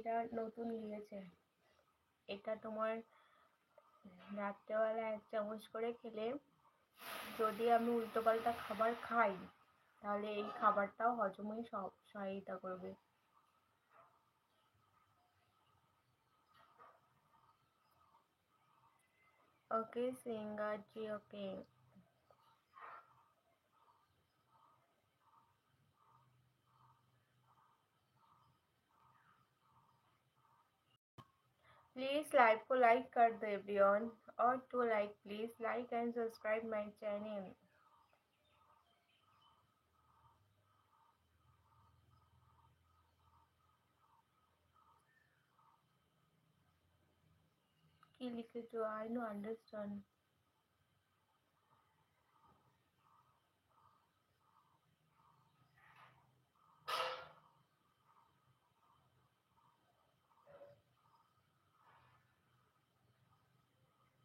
এটা নতুন নিয়েছে। এটা তোমার রাত্রেবেলা 1 চামচ করে খেলে যদি আমি উল্টোপাল্টা খাবার খাই তাহলে এই খাবারটাও হজমে সহায়তা করবে। Okay Singhaji, okay. Please live को लाइक कर दो एवरीवन, और to like please like and subscribe my channel. की लिखे जो आई नो अंडरस्टैंड।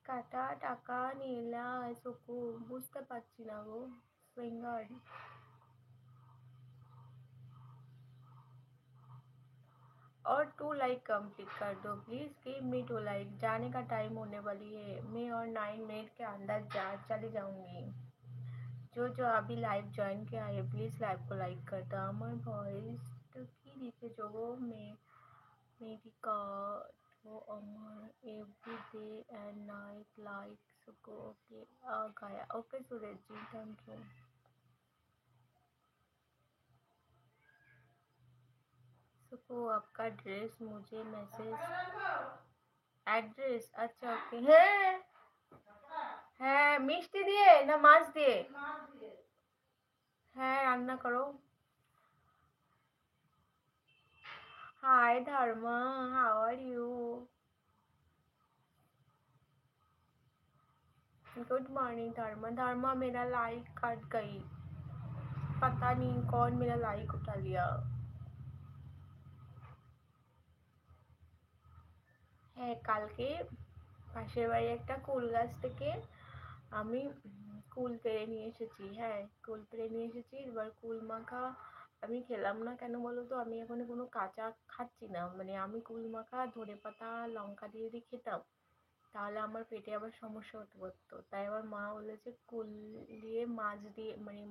কাটা টাকা নীলা সুকু বুঝতে পারছি না গো সিঙ্গার। और 2 लाइक कंप्लीट कर दो प्लीज, गिव मी 2 लाइक। जाने का टाइम होने वाली है, मैं और 9 मिनट के अंदर चली जाऊंगी। जो जो अभी लाइव ज्वाइन किया है प्लीज लाइव को लाइक कर दो। আমার ভয়েস তো কি লিখেছো গো मेरी का तो Amar every day and night like सुको। ओके आ गया। Okay Suraj ji thank you. सुको आपका ड्रेस मुझे मैसेज एड्रेस, अच्छा ओके। হ্যাঁ হ্যাঁ মিষ্টি দিয়ে না মাছ দিয়ে? হ্যাঁ রান্না করো। Hi Dharma, how are you? Good morning Dharma. Dharma मेरा लाइक कट गई, पता नहीं कौन मेरा लाइक उठा लिया। হ্যাঁ কালকে পাশের বাড়ি একটা কুল গাছ থেকে আমি কুল পেড়ে নিয়ে এসেছি। হ্যাঁ কুল পেড়ে নিয়ে এসেছি। এবার কুল মাখা আমি খেলাম না কেন বলো তো, আমি এখন কোনো কাঁচা খাচ্ছি না। মানে আমি কুল মাখা ধনেপাতা লঙ্কা দিয়ে যদি খেতাম তাহলে আমার পেটে আবার সমস্যা হতে পারতো। তাই আমার মা বলেছে কুল দিয়ে মাছ দিয়ে মানে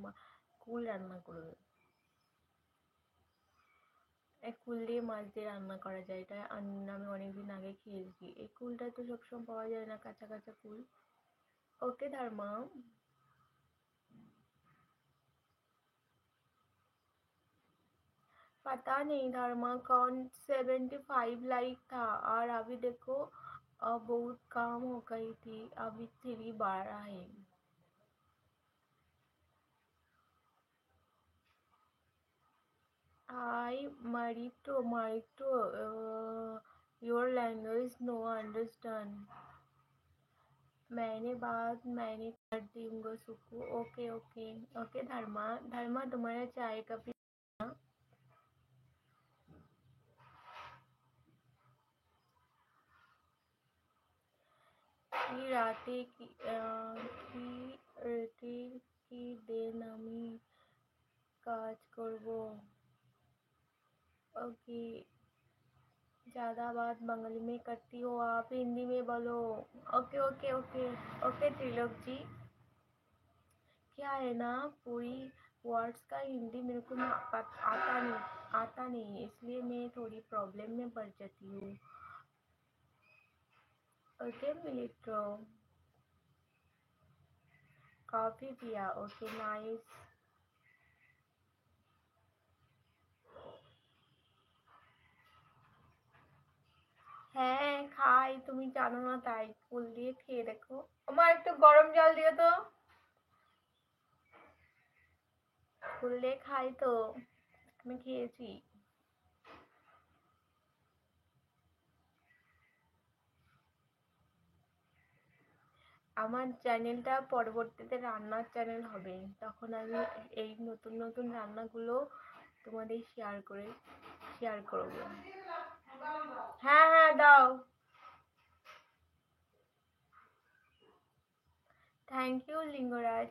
কুল রান্না করবে। কুল দিয়ে মাছ দিয়ে রান্না করা যায়, এটা আমি অনেকদিন আগে খেয়েছি। এই কুলটা তো সবসময় পাওয়া যায় না, কাঁচা কাঁচা কুল। ओके धर्मा। पता नहीं धर्मा कौन 75 लाइक था, और अभी देखो बहुत कम हो गई थी, अभी 3 बारह है। I Marito, your language no understand। मैंने कर दूंगा सुकू। ओके ओके ओके धर्मा। धर्मा तुम्हारा चाय का भी की राते की दिन আমি কাজ করব। ओके ज़्यादा बात बंगाली में करती हो आप, हिंदी में बोलो। Okay okay okay okay Trilok ji. क्या है ना पूरी वर्ड्स का हिंदी मेरे को आता नहीं, इसलिए मैं थोड़ी प्रॉब्लम में पड़ जाती हूँ। ओके मिलिट्रो कॉफी पिया, ओके नाइस। হ্যাঁ খাই, তুমি জানো না তাই ফুল দিয়ে খেয়ে দেখো। আমার একটু গরম জল দিও তো, ফুল দিয়ে খাই তো, আমি খেয়েছি। আমার চ্যানেলটা পরবর্তীতে রান্নার চ্যানেল হবে, তখন আমি এই নতুন নতুন রান্নাগুলো তোমাদের শেয়ার করব। হ্যাঁ হ্যাঁ দাও। Thank you Lingaraj.